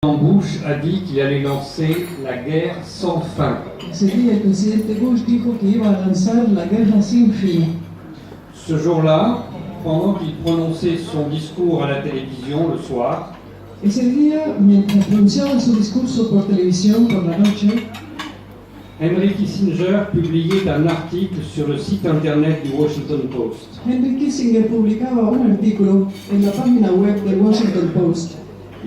Bush a dit qu'il allait lancer la guerre sans fin. Ese día el presidente Bush dijo que iba a lanzar la guerra sin fin. Ce jour-là, pendant qu'il prononçait son discours à la télévision le soir, Ese día, mientras pronunciaba su discurso por televisión por la noche, Henry Kissinger publiait un article sur le site internet du Washington Post. Henry Kissinger publicaba un artículo en la página web del Washington Post.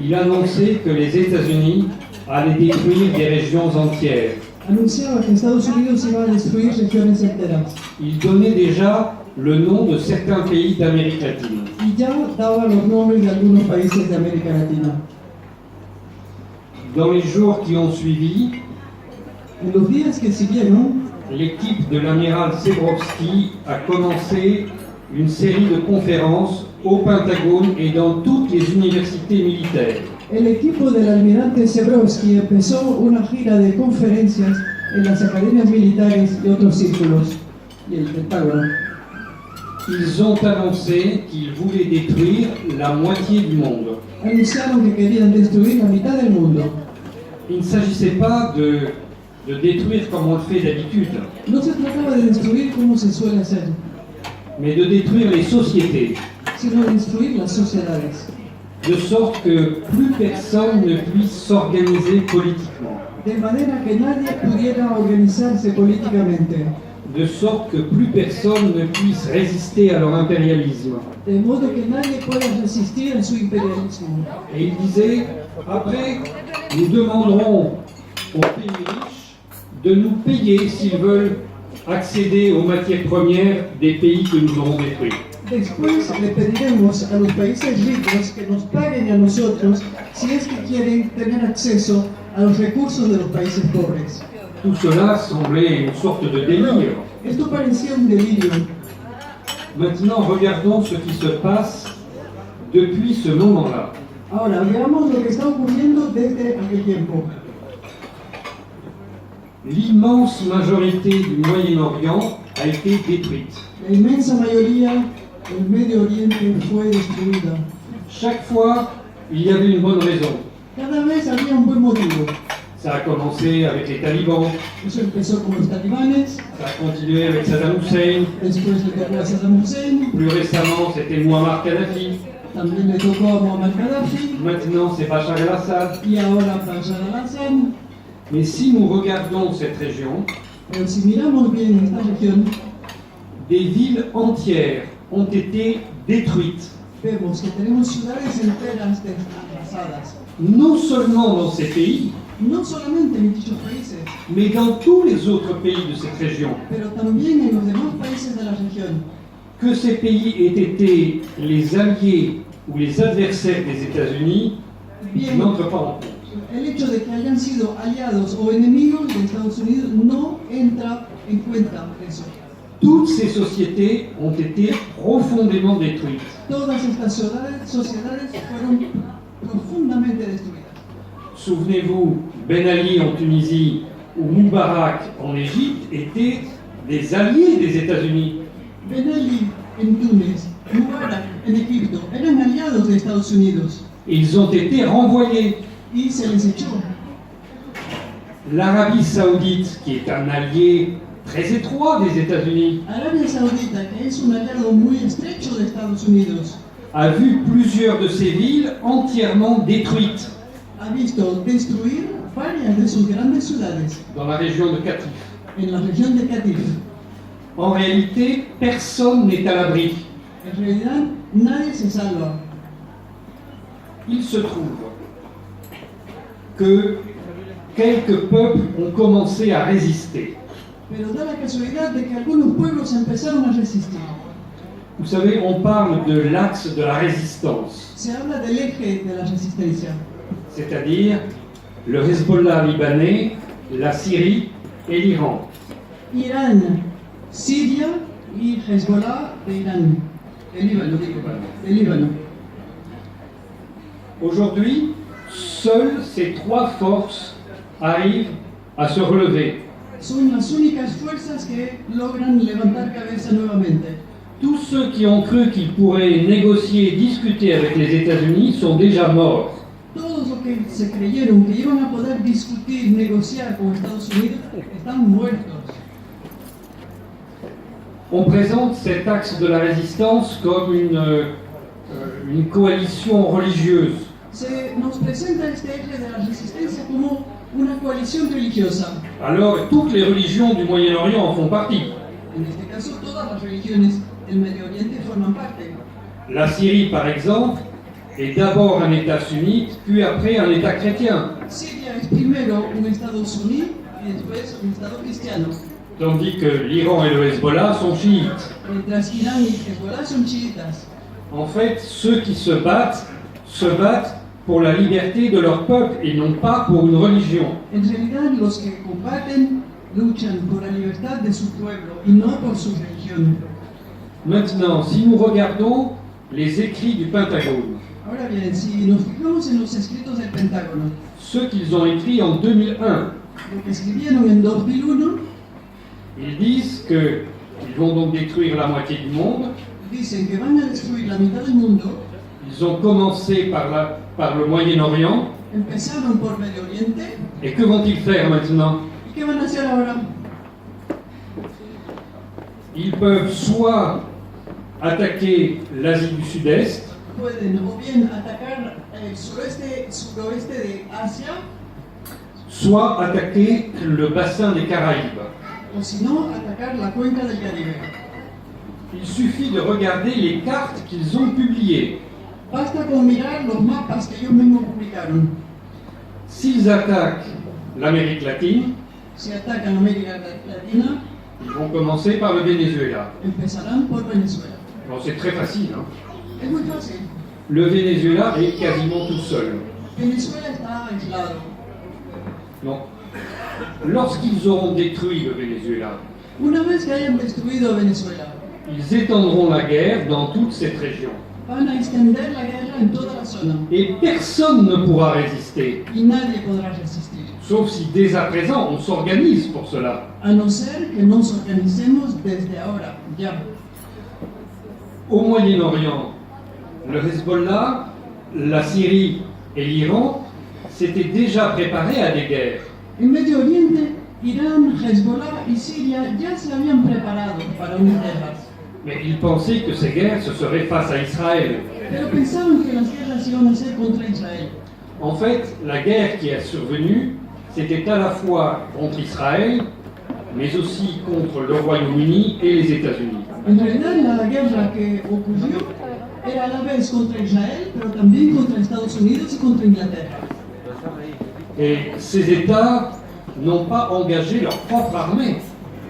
Il annonçait que les États-Unis allaient détruire des régions entières. Anunciaba que Estados Unidos iba a destruir regiones enteras. Il donnait déjà le nom de certains pays d'Amérique latine. Y ya daba los nombres de algunos países de América Latina. Dans les jours qui ont suivi, En los días que siguieron, l'équipe de l'amiral Sebrowski a commencé une série de conférences au Pentagone et dans toutes les universités militaires. el equipo del almirante Sebrowski empezó una gira de conferencias en las academias militares y otros círculos, y el Pentágono. Ils ont annoncé qu'ils voulaient détruire la moitié du monde. Anunciaron que querían destruir la mitad del mundo. Il ne s'agissait pas de détruire comme on le fait d'habitude, No se trataba de destruir como se suele hacer, mais de détruire les sociétés, sino de destruir las sociedades, de sorte que plus personne ne puisse s'organiser politiquement, de manera que nadie pudiera organizarse políticamente, de sorte que plus personne ne puisse résister à leur impérialisme. de modo que nadie pueda resistir a su imperialismo. Et il disait, après, nous demanderons aux pays riches de nous payer s'ils veulent accéder aux matières premières des pays que nous aurons détruits. Después le pediremos a los países ricos que nos paguen a nosotros si es que quieren tener acceso a los recursos de los países pobres. Tout cela semblait une sorte de délire. Esto parecía un delirio. Maintenant, regardons ce qui se passe depuis ce moment-là. Ahora, veamos lo que está ocurriendo desde aquel tiempo. L'immense majorité du Moyen-Orient a été détruite. La inmensa mayoría del Medio Oriente fue destruida. Chaque fois, il y avait une bonne raison. Cada vez había un buen motivo. Ça a commencé avec les talibans, Eso empezó con los talibanes, ça a continué avec Saddam Hussein, después le tocó a Saddam Hussein, plus récemment c'était Muammar Kadhafi, también le tocó a Muammar Gaddafi maintenant c'est Bachar el-Assad. y ahora Bashar al-Assad. Mais si nous regardons cette région, Pero si miramos bien esta región, des villes entières ont été détruites. vemos que tenemos ciudades enteras arrasadas. Non seulement dans ces pays, No solamente en dichos países, mais dans tous les autres pays de cette région. pero también en los demás países de la región. Que ces pays aient été les alliés ou les adversaires des États-Unis Bien, n'entre pas en compte. el hecho de que hayan sido aliados o enemigos de Estados Unidos no entra en cuenta eso. Toutes ces sociétés ont été profondément détruites. Todas estas sociedades fueron profundamente destruidas. Souvenez-vous, Ben Ali en Tunisie ou Moubarak en Égypte étaient des alliés des États-Unis. Ben Ali en Túnez, Mubarak en Egipto, eran aliados de Estados Unidos Ils ont été renvoyés. y se les echó. L'Arabie Saoudite, qui est un allié très étroit des États-Unis, Arabia Saudita, que es un aliado muy estrecho de Estados Unidos, a vu plusieurs de ces villes entièrement détruites ha visto destruir varias de sus grandes ciudades dans la région de Qatif. en la región de Qatif. En réalité, personne n'est à l'abri. En realidad, nadie se salva. Il se trouve que quelques peuples ont commencé à résister. Pero da la casualidad de que algunos pueblos empezaron a resistir. Vous savez, on parle de l'axe de la résistance, Se habla del eje de la resistencia, c'est-à-dire le Hezbollah libanais, la Syrie et l'Iran. Irán, Siria y Hezbollah de Irán, el Líbano, el Líbano. Aujourd'hui, seules ces trois forces arrivent à se relever. Son las únicas fuerzas que logran levantar cabeza nuevamente. Tous ceux qui ont cru qu'ils pourraient négocier et discuter avec les États-Unis sont déjà morts. Todos los que que se creyeron que iban a poder discutir, negociar con Estados Unidos, están muertos. On présente cet axe de la résistance comme une coalition religieuse. Se nos presenta este eje de la resistencia como una coalición religiosa. Alors, toutes les religions du Moyen-Orient en font partie. En este caso, todas las religiones del Medio Oriente forman parte. La Syrie, par exemple, est d'abord un État sunnite, puis après un État chrétien. Siria es primero un Estado suní y después un Estado cristiano. Tandis que l'Iran et le Hezbollah sont chiites. Mientras Irán y Hezbollah son chiitas. En fait, ceux qui se battent pour la liberté de leur peuple et non pas pour une religion. En realidad, los que combaten luchan por la libertad de su pueblo y no por su religión. Maintenant, si nous regardons les écrits du Pentagone, Ahora bien, si nos fijamos en los escritos del Pentágono, ceux qu'ils ont écrits en 2001, lo que escribieron en 2001, ils disent qu'ils vont donc détruire la moitié du monde. dicen que van a destruir la mitad del mundo. Ils ont commencé par le Moyen-Orient. Empezaron por Medio Oriente. Et que vont-ils faire maintenant? ¿Y qué van a hacer ahora? Ils peuvent soit attaquer l'Asie du Sud-Est, Pueden o bien atacar el suroeste de Asia, soit attaquer le bassin des Caraïbes. o si no, atacar la cuenca del Caribe. Il suffit de regarder les cartes qu'ils ont publiées. Basta con mirar los mapas que ellos mismos publicaron. S'ils attaquent l'Amérique latine, Si atacan América Latina, ils vont commencer par le Venezuela. empezarán por Venezuela. Bon, c'est très facile, hein. Es muy fácil. Le Venezuela est quasiment tout seul. Venezuela está aislado. Non. Lorsqu'ils auront détruit le Venezuela, Una vez que hayan destruido Venezuela, ils étendront la guerre dans toute cette région. van a extender la guerra en toda la zona Et personne ne pourra résister. y nadie podrá resistir. Sauf si dès à présent on s'organise pour cela. A no ser que nos organicemos desde ahora, ya. Au Moyen-Orient, le Hezbollah, la Syrie et l'Iran s'étaient déjà préparés à des guerres. En Medio Oriente, Irán, Hezbollah y Siria ya se habían preparado para unas guerras, Mais ils pensaient que ces guerres, ce serait face à Israël. pero pensaban que las guerras iban a ser contra Israel. En fait, la guerre qui est survenue, c'était à la fois contre Israël, mais aussi contre le Royaume-Uni et les États-Unis. En realidad, la guerra que ocurrió era a la vez contra Israel, pero también contra Estados Unidos y contra Inglaterra. Et ces États n'ont pas engagé leur propre armée.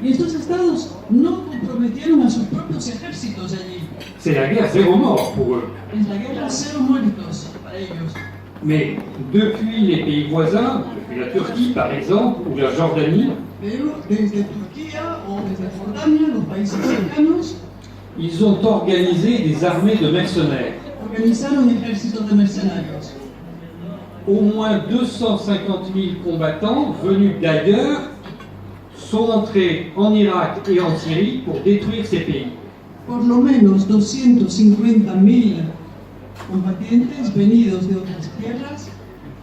Y estos estados no comprometieron a sus propios ejércitos allí. C'est la guerre zéro mort pour eux. Es la guerra cero muertos para ellos. Mais depuis les pays voisins, depuis la Turquie par exemple, ou la Jordanie, Pero desde Turquía o desde Jordania, los países cercanos, ils ont organisé des armées de mercenaires. organizaron ejércitos de mercenarios. Au moins 250 000 combattants venus d'ailleurs sont entrés en Irak et en Syrie pour détruire ces pays. Por lo menos 250.000 combatientes venidos de otras tierras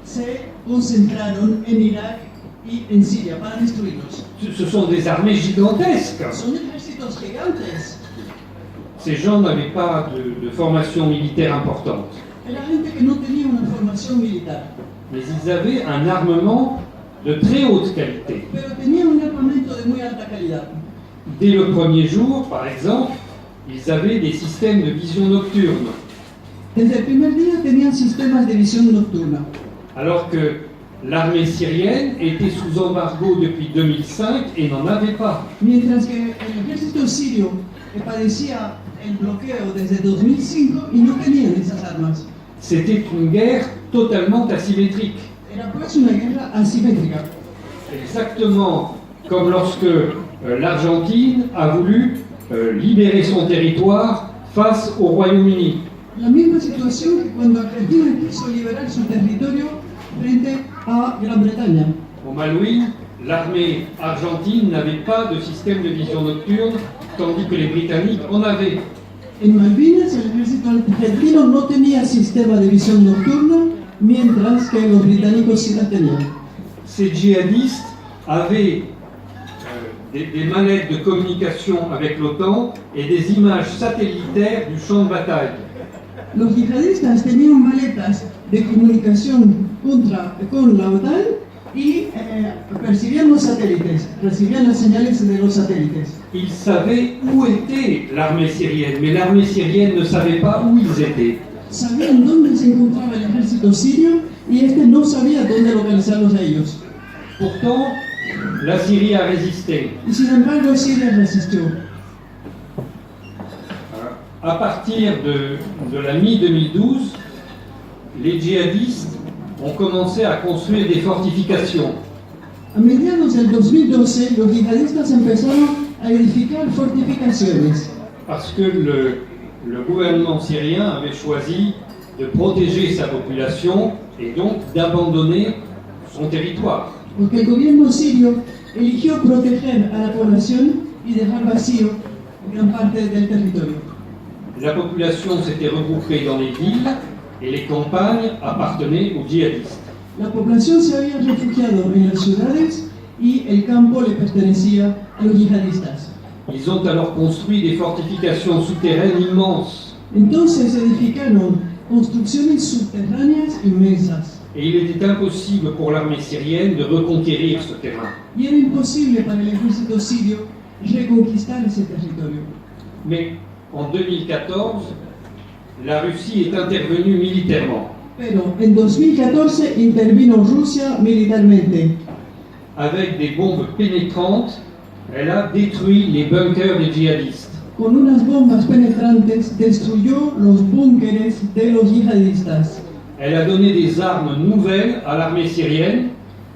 se concentraron en Irak y en Siria para destruirlos. Ce sont des armées gigantesques. Son ejércitos gigantes. Ces gens n'avaient pas de formation militaire importante, Era gente que no tenía una formación militar, mais ils avaient un armement de très haute qualité. pero tenían un armamento de muy alta calidad. Dès le premier jour, par exemple, ils avaient des systèmes de vision nocturne, Desde el primer día tenían sistemas de visión nocturna, alors que l'armée syrienne était sous embargo depuis 2005 et n'en avait pas. mientras que el ejército sirio padecía el bloqueo desde 2005 y no tenían esas armas. C'était une guerre totalement asymétrique. Era pues una guerra asimétrica, Exactement comme lorsque l'Argentine a voulu libérer son territoire face au Royaume-Uni. la misma situación que cuando Argentina quiso liberar su territorio frente a Gran Bretaña. Au Malouine, l'armée argentine n'avait pas de système de vision nocturne, tandis que les Britanniques en avaient. En Malvinas el ejército argentino no tenía sistema de visión nocturno, mientras que los británicos sí las tenían. Ces djihadistes avaient des manettes de communication avec l'OTAN et des images satellitaires du champ de bataille. Los yihadistas tenían maletas de comunicación con la OTAN y percibían los satélites, recibían las señales de los satélites. Ils savaient où était l'armée syrienne, mais l'armée syrienne ne savait pas où ils étaient. Sabían dónde se encontraba el ejército sirio y este no sabía dónde localizarlos a ellos. Pourtant, la Syrie a résisté. Y sin embargo, Siria resistió. À partir de la mi-2012, les djihadistes ont commencé à construire des fortifications. A mediados del 2012, los yihadistas empezaron a edificar fortificaciones. Parce que le gouvernement syrien avait choisi de protéger sa population et donc d'abandonner son territoire. Porque el gobierno sirio eligió proteger a la población y dejar vacío gran parte del territorio. La population s'était regroupée dans les villes et les campagnes appartenaient aux djihadistes. La población se había refugiado en las ciudades y el campo le pertenecía a los yihadistas. Ils ont alors construit des fortifications souterraines immenses. Entonces edificaron construcciones subterráneas inmensas. Et il était impossible pour l'armée syrienne de reconquérir ce terrain. Y era imposible para el ejército sirio reconquistar ese territorio. Mais en 2014, la Russie est intervenue militairement. Pero en 2014 intervino Rusia militarmente. Avec des bombes pénétrantes, elle a détruit les bunkers des djihadistes. Con unas bombas penetrantes destruyó los búnkeres de los yihadistas. Elle a donné des armes nouvelles à l'armée syrienne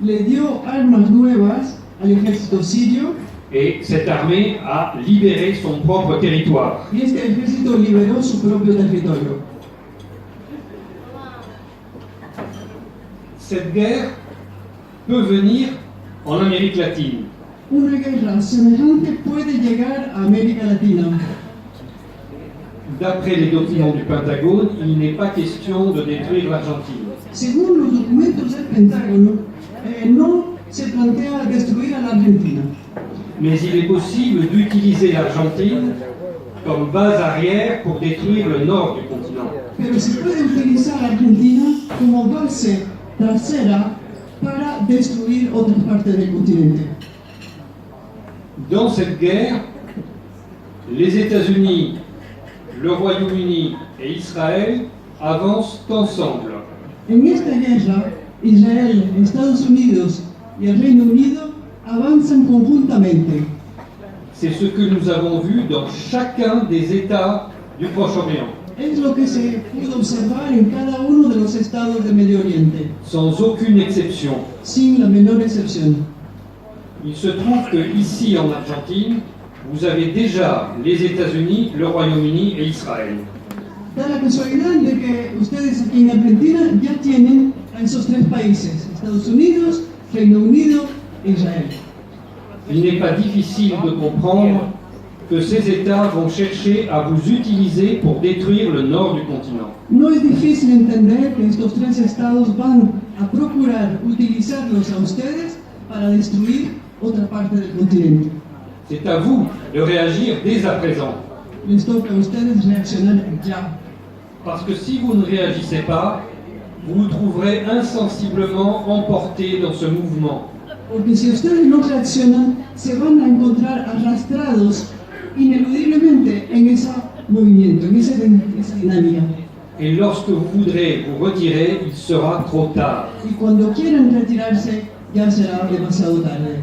Le dio armas nuevas al ejército sirio et cette armée a libéré son propre territoire. y este ejército liberó su propio territorio. Cette guerre peut venir en Amérique latine. Una guerra semejante puede llegar a América Latina. D'après les documents du Pentagone, il n'est pas question de détruire l'Argentine. Según los documentos del Pentágono, no se plantea destruir a la Argentina, Mais il est possible d'utiliser l'Argentine comme base arrière pour détruire le nord du continent. pero se puede utilizar a Argentina como base trasera para destruir otras partes del continente. Dans cette guerre, les États-Unis, le Royaume-Uni et Israël avancent ensemble. En esta guerra, Israel, Estados Unidos y el Reino Unido avanzan conjuntamente. C'est ce que nous avons vu dans chacun des États du Proche-Orient, Es lo que se pudo observar en cada uno de los estados de Medio Oriente, sans aucune exception. sin la menor excepción. Il se trouve que ici en Argentine, vous avez déjà les États-Unis, le Royaume-Uni et Israël. Da la casualidad de que ustedes aquí en Argentina ya tienen a esos tres países, Estados Unidos, Reino Unido e Israel. Il n'est pas difficile de comprendre que ces États vont chercher à vous utiliser pour détruire le nord du continent. No es difícil entender que estos tres estados van a procurar utilizarlos a ustedes para destruir otra parte del continente. C'est à vous de réagir dès à présent. Les toca a ustedes reaccionar ya. Parce que si vous ne réagissez pas, vous vous trouverez insensiblement emporté dans ce mouvement. Porque si ustedes no reaccionan, se van a encontrar arrastrados ineludiblemente en ese movimiento, en esa dinámica. Et lorsque vous voudrez vous retirer, il sera trop tard. Y cuando quieran retirarse, ya será demasiado tarde.